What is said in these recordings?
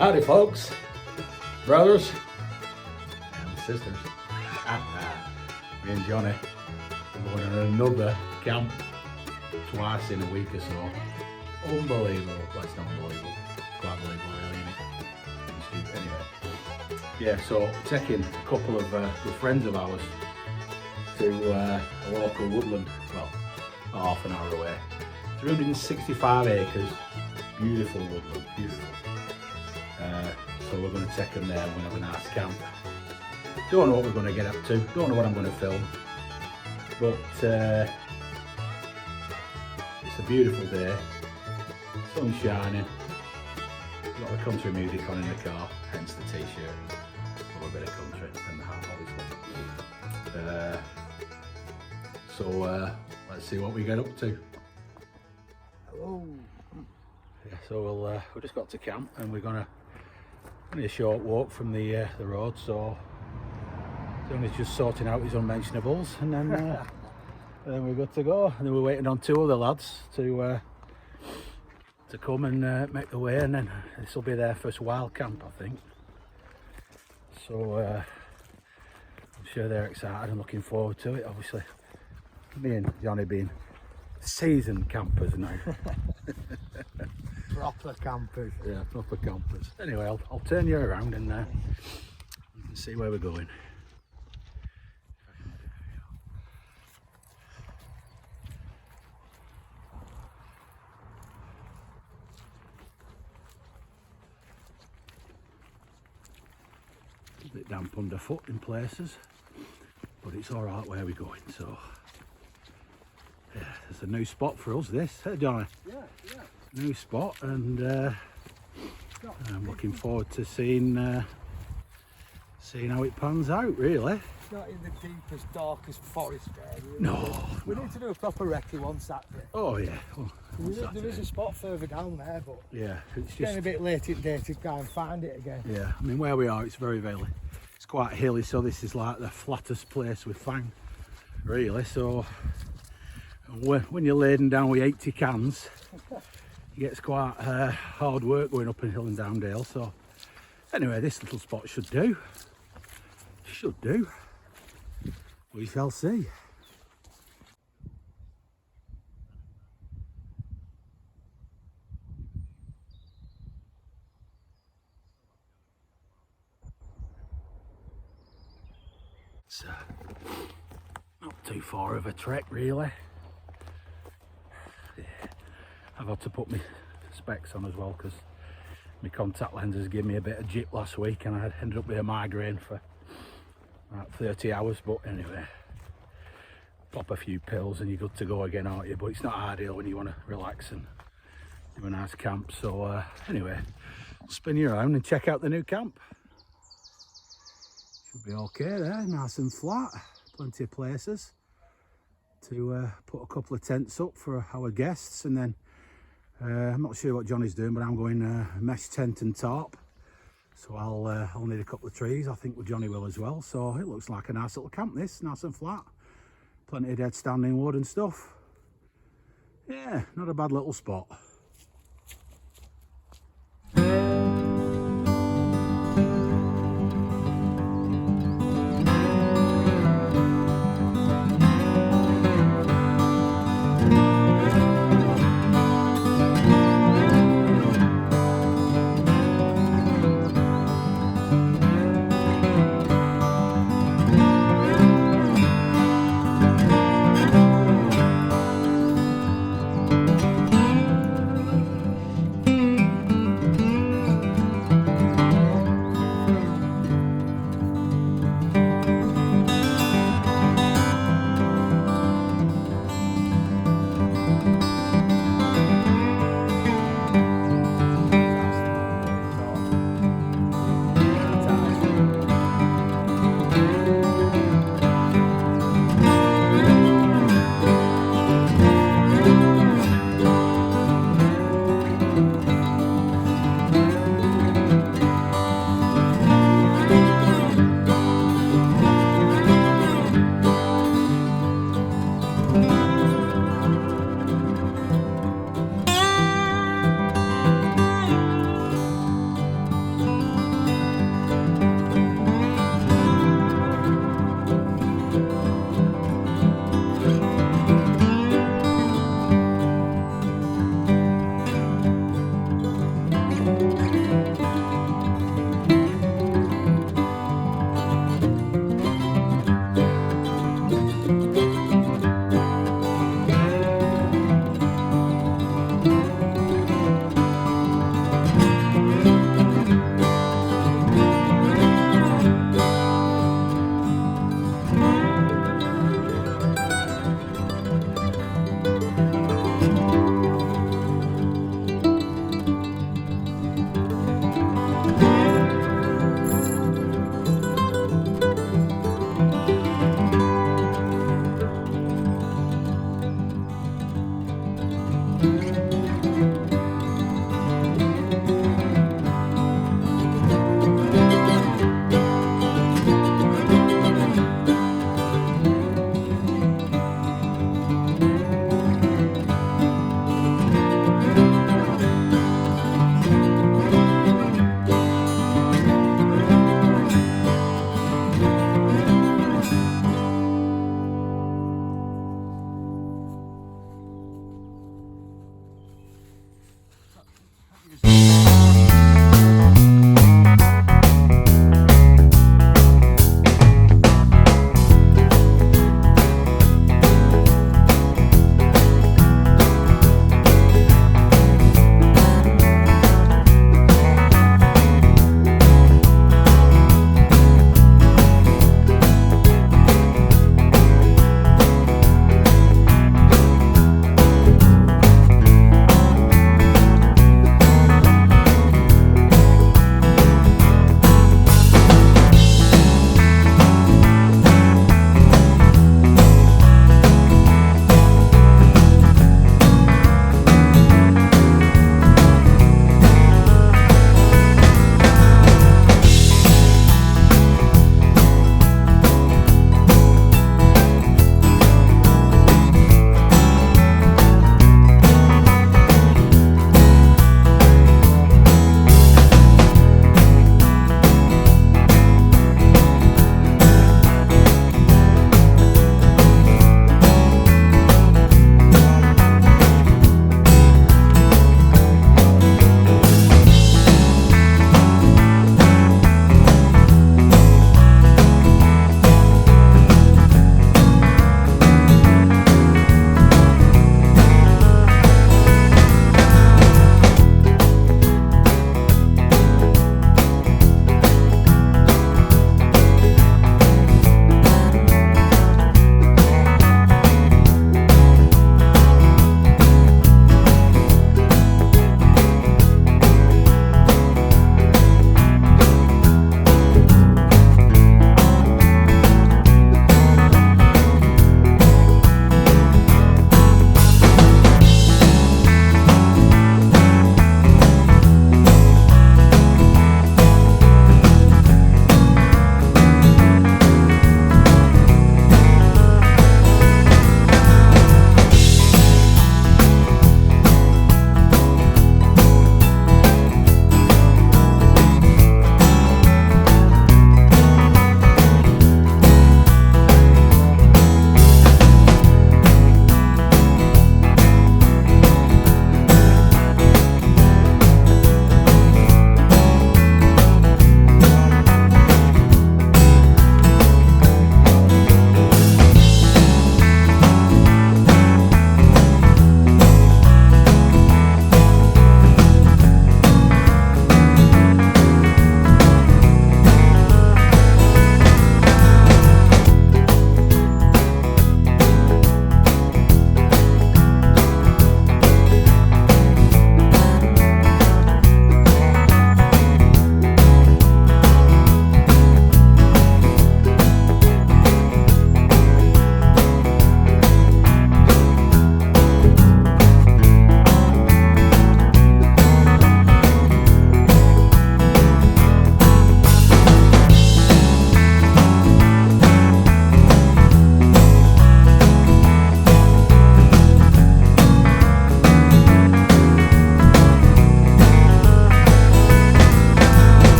Howdy folks, brothers and sisters. Me and Johnny are going on another camp twice in a week or so. Unbelievable. Well, it's not unbelievable. Quite believable really, isn't it? Anyway. Yeah, so taking a couple of good friends of ours to a local woodland, well, half an hour away. 365 acres, beautiful woodland, beautiful. So we're going to take them there and we're going to have a nice camp. Don't know what we're going to get up to, don't know what I'm going to film, but it's a beautiful day, sun's shining, a lot of country music on in the car, hence the t-shirt, a little bit of country and the hat obviously. So let's see what we get up to. Hello. Yeah, so we just got to camp and we're gonna only a short walk from the road, so Johnny's just sorting out his unmentionables, and then we're good to go. And then we're waiting on two other lads to come and make the way, and then this will be their first wild camp, I think. So I'm sure they're excited and looking forward to it. Obviously, me and Johnny being seasoned campers now. Proper campers. Yeah, proper campers. Anyway, I'll turn you around and you can see where we're going. A bit damp underfoot in places, but it's all right where we're going. So, yeah, there's a new spot for us. This, hey Johnny? Yeah. New spot, and I'm looking forward to seeing how it pans out. Really. It's not in the deepest, darkest forest area. No. We need to do a proper recce one Saturday. Oh yeah. Well, There is a spot further down there, but yeah, it's getting a just bit late in the day to try and find it again. yeah. I mean, where we are, it's very hilly. It's quite hilly, so this is like the flattest place we found, really. So when you're laden down with 80 cans. It gets quite hard work going up a hill and down dale. So anyway, this little spot should do. We shall see. It's not too far of a trek really. I've had to put my specs on as well because my contact lenses gave me a bit of jip last week and I had ended up with a migraine for about 30 hours. But anyway, pop a few pills and you're good to go again, aren't you? But it's not ideal when you want to relax and do a nice camp. So anyway, I'll spin you around and check out the new camp. Should be okay there, nice and flat, plenty of places to put a couple of tents up for our guests, and then I'm not sure what Johnny's doing, but I'm going mesh tent and tarp. So I'll need a couple of trees. I think Johnny will as well. So it looks like a nice little camp. This nice and flat, plenty of dead standing wood and stuff. Yeah, not a bad little spot.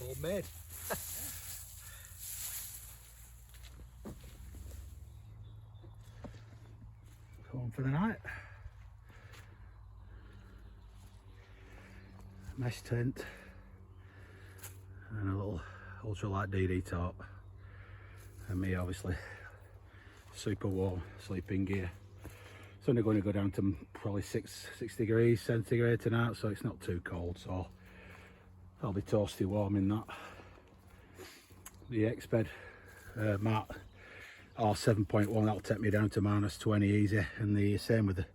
Homemade. Home for the night. Mesh tent and a little ultralight DD top, and me obviously super warm sleeping gear. It's only going to go down to probably 6 degrees centigrade tonight, so it's not too cold, so I'll be toasty warm in that. The Exped mat R7.1, that'll take me down to -20 easy, and the same with the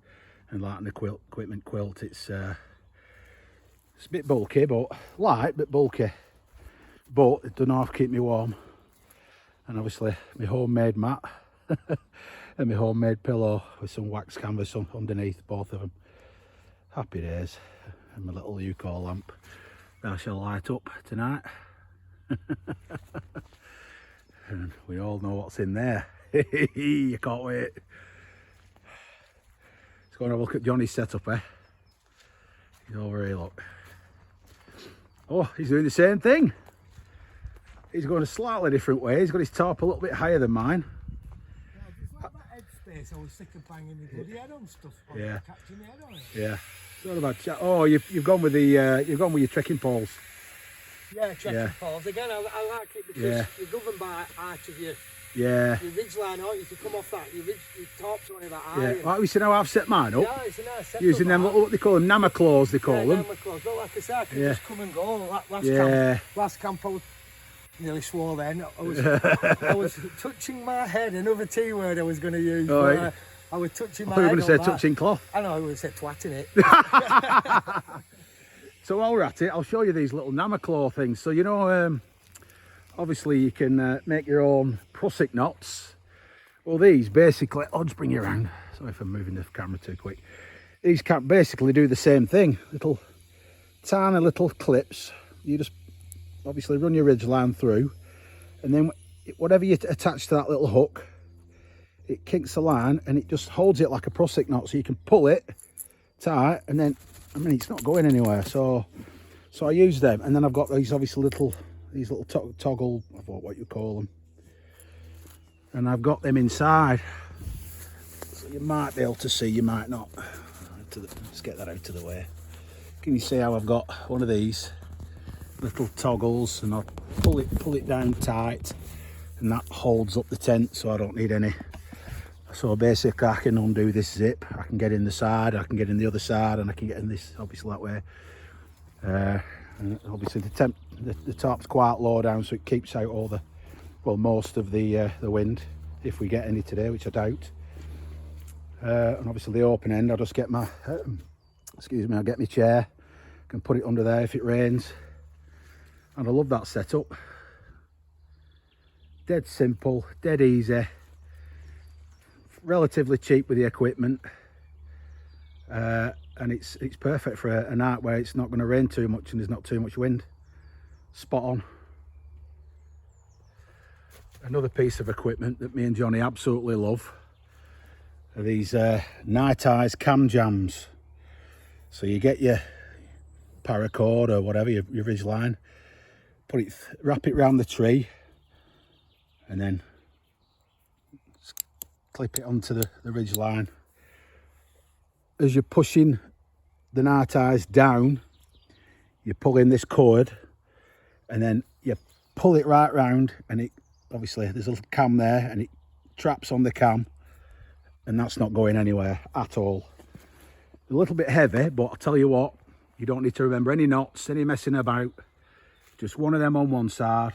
Enlighten equipment quilt. It's a bit bulky, but light but bulky, but it doesn't have to keep me warm. And obviously my homemade mat and my homemade pillow with some wax canvas underneath both of them. Happy days. And my little Uco lamp that I shall light up tonight. And we all know what's in there. You can't wait. Let's go and have a look at Johnny's setup, eh? He's over here, look. Oh, he's doing the same thing. He's going a slightly different way. He's got his top a little bit higher than mine. Yeah, just like that head space, I was sick of banging the bloody head on stuff. Yeah. Catching the head on it. Yeah. It's not about chat. Oh, you've gone with the you've gone with your trekking poles. Yeah, checking Yeah. poles. Again, I like it because Yeah. you're governed by height of your ridge line, aren't you? If you come off that, your top's only that high. Yeah. Right, we see how I've set mine up. Yeah, it's a nice setup. Using them little, what they call them, Namaclaws, they call them. But like I said, I can Yeah. just come and go. Yeah. Last camp I was nearly swore then. I was touching my head, another T word I was going to use. Oh, but, right. I was touching my I thought you head. were going to say on that. touching cloth. I know, I would have said twatting it. So while we're at it, I'll show you these little Namaclaw things. So, you know, obviously you can make your own Prussic knots. Well, these basically, I'll just bring you around. Sorry if I'm moving the camera too quick. These can basically do the same thing. Little, tiny little clips. You just obviously run your ridge line through, and then whatever you attach to that little hook, it kinks the line and it just holds it like a Prussic knot, so you can pull it tight, and then, I mean, it's not going anywhere. So I use them, and then I've got these obviously little toggle, I forgot what you call them, and I've got them inside, so you might be able to see, you might not. Let's get that out of the way. Can you see how I've got one of these little toggles, and I'll pull it down tight, and that holds up the tent, so I don't need any. So basically I can undo this zip, I can get in the side, I can get in the other side, and I can get in this obviously that way. And obviously the top's quite low down, so it keeps out all the, well, most of the wind, if we get any today, which I doubt. And obviously the open end, I'll just get my I'll get my chair, can put it under there if it rains. And I love that setup. Dead simple, dead easy, relatively cheap with the equipment, and it's perfect for a night where it's not going to rain too much and there's not too much wind. Spot on. Another piece of equipment that me and Johnny absolutely love are these Night Eyes cam jams. So you get your paracord or whatever, your ridge line, wrap it around the tree, and then clip it onto the ridge line. As you're pushing the Night Eyes down, you pull in this cord, and then you pull it right round, and it obviously there's a little cam there, and it traps on the cam, and that's not going anywhere at all. A little bit heavy, but I'll tell you what, you don't need to remember any knots, any messing about. Just one of them on one side,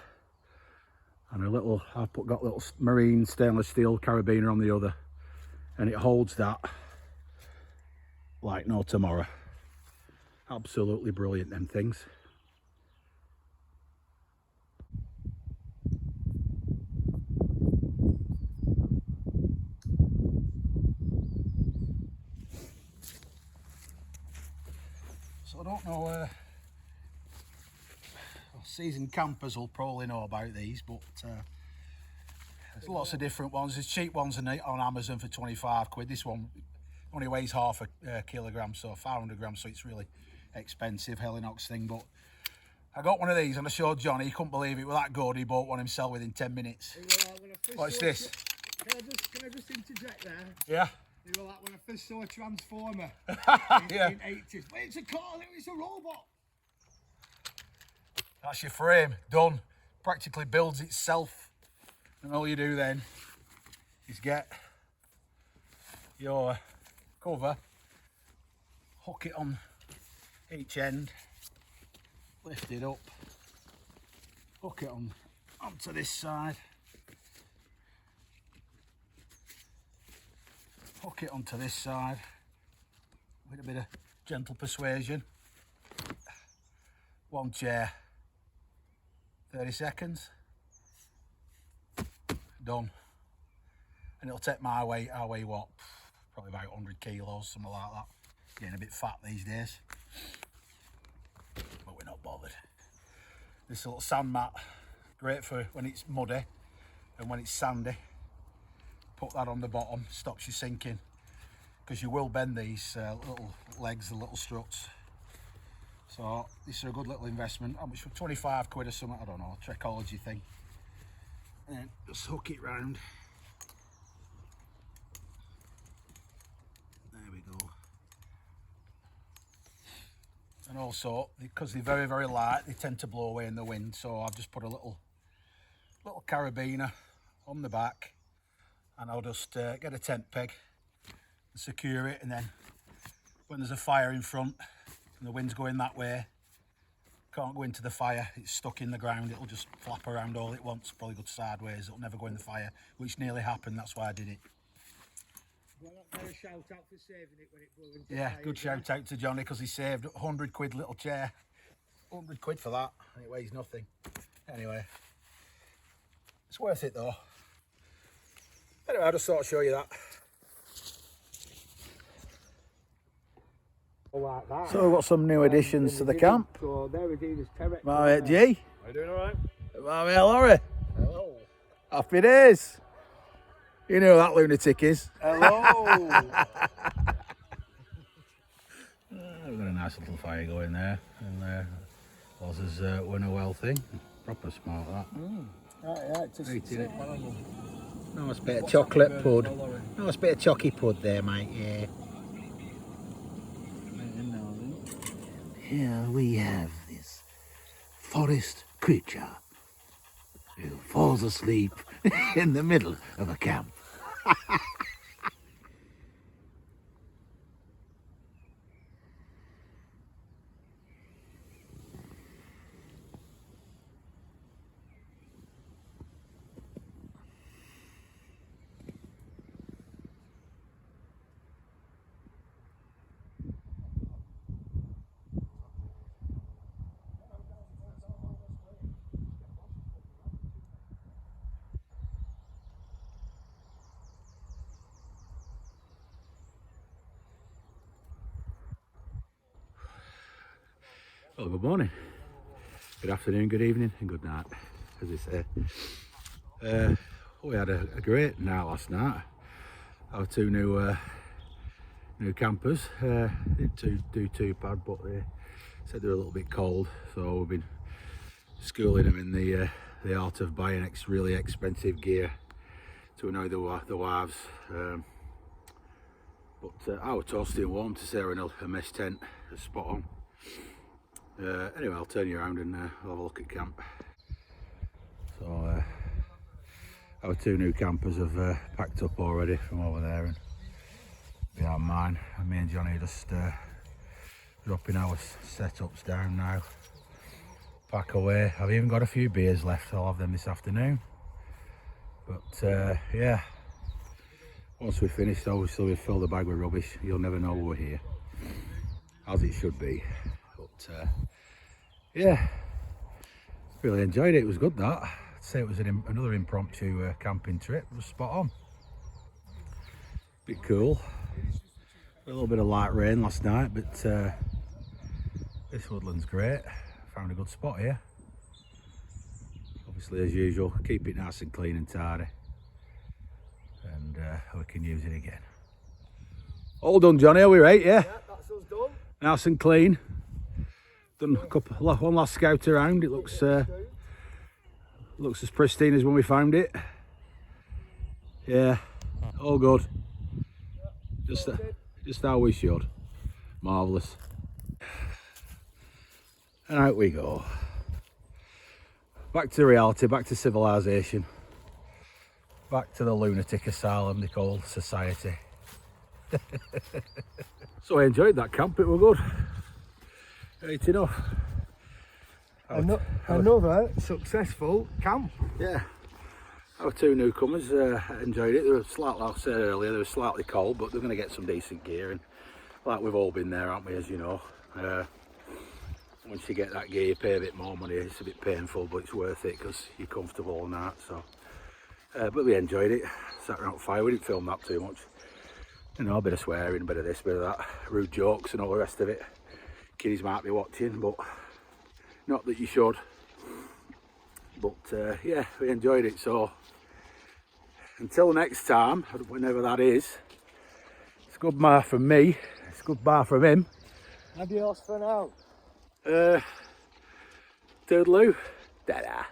and I've got little marine stainless steel carabiner on the other, and it holds that like no tomorrow. Absolutely brilliant, them things. So I don't know, seasoned campers will probably know about these, but there's lots of different ones. There's cheap ones on Amazon for 25 quid. This one only weighs half a kilogram, so 500 grams, so it's really expensive Helinox thing. But I got one of these and I showed Johnny. He couldn't believe it was that good. He bought one himself within 10 minutes. What's this? Can I just interject there? Yeah. They were like when I first saw a Transformer Yeah. in 80s. But it's a car, it's a robot. That's your frame, done. Practically builds itself. And all you do then is get your cover, hook it on each end, lift it up, hook it onto this side, hook it onto this side with a bit of gentle persuasion. One chair, 30 seconds, done. And it'll take my weight, I weigh what? Probably about 100 kilos, something like that. Getting a bit fat these days. But we're not bothered. This little sand mat, great for when it's muddy and when it's sandy. Put that on the bottom, stops you sinking. Because you will bend these little legs, the little struts. So this is a good little investment. How much for 25 quid or something? I don't know, Trekology thing. And then just hook it round. There we go. And also, because they're very, very light, they tend to blow away in the wind. So I've just put a little carabiner on the back, and I'll just get a tent peg and secure it. And then when there's a fire in front and the wind's going that way, can't go into the fire, it's stuck in the ground, it'll just flap around all it wants, probably go sideways, it'll never go in the fire, which nearly happened, that's why I did it. Well, a shout out for saving it when it blew into Yeah, fire, good shout out to Johnny, because he saved 100 quid little chair. 100 quid for that, and it weighs nothing. Anyway, it's worth it though. Anyway, I just thought I'd show you that. Like that. So we've got some new additions to the camp. So there we go, there's terrace. My mate G. Are you doing alright? My mate Laurie. Hello. Happy days. You know who that lunatic is. Hello. We've got a nice little fire going there. And Oz has won a well thing. Proper smart that. Yeah, just Eating it. Nice bit of chocolate pud. Nice bit of chocky pud there, mate. Yeah. Here we have this forest creature who falls asleep in the middle of a camp. Well, good morning, good afternoon, good evening, and good night, as they say. We had a great night last night. Our two new campers didn't do too bad, but they said they're a little bit cold, so we've been schooling them in the art of buying really expensive gear to annoy the wives. But our toasty and warm to Sarah in a mess tent is spot on. Anyway, I'll turn you around and we'll have a look at camp. So our two new campers have packed up already from over there and behind mine, and me and Johnny are just dropping our setups down now. Pack away. I've even got a few beers left, I'll have them this afternoon. But yeah, once we're finished, obviously we've filled the bag with rubbish. You'll never know we're here, as it should be. But yeah, really enjoyed it. It was good. That I'd say it was another impromptu camping trip. It was spot on. Bit cool. A little bit of light rain last night, but this woodland's great. Found a good spot here. Obviously, as usual, keep it nice and clean and tidy, and we can use it again. All done, Johnny. Are we right? Yeah. Yeah, that's us done. Nice and clean. Done one last scout around. It looks as pristine as when we found it. Yeah, all good. Just how we should. Marvellous. And out we go. Back to reality, back to civilization. Back to the lunatic asylum they call society. So I enjoyed that camp, it was good. Right enough. Another successful camp. Yeah. Our two newcomers enjoyed it. They were slightly, like I said earlier, they were slightly cold, but they're going to get some decent gear. And like we've all been there, aren't we, as you know. Once you get that gear, you pay a bit more money. It's a bit painful, but it's worth it because you're comfortable and that. So, but we enjoyed it. Sat around fire. We didn't film that too much. You know, a bit of swearing, a bit of this, a bit of that, rude jokes and all the rest of it. Kiddies might be watching, but not that you should. But yeah, we enjoyed it. So until next time, whenever that is, it's goodbye from me. It's goodbye from him. Adios for now. Toodaloo. Ta-da.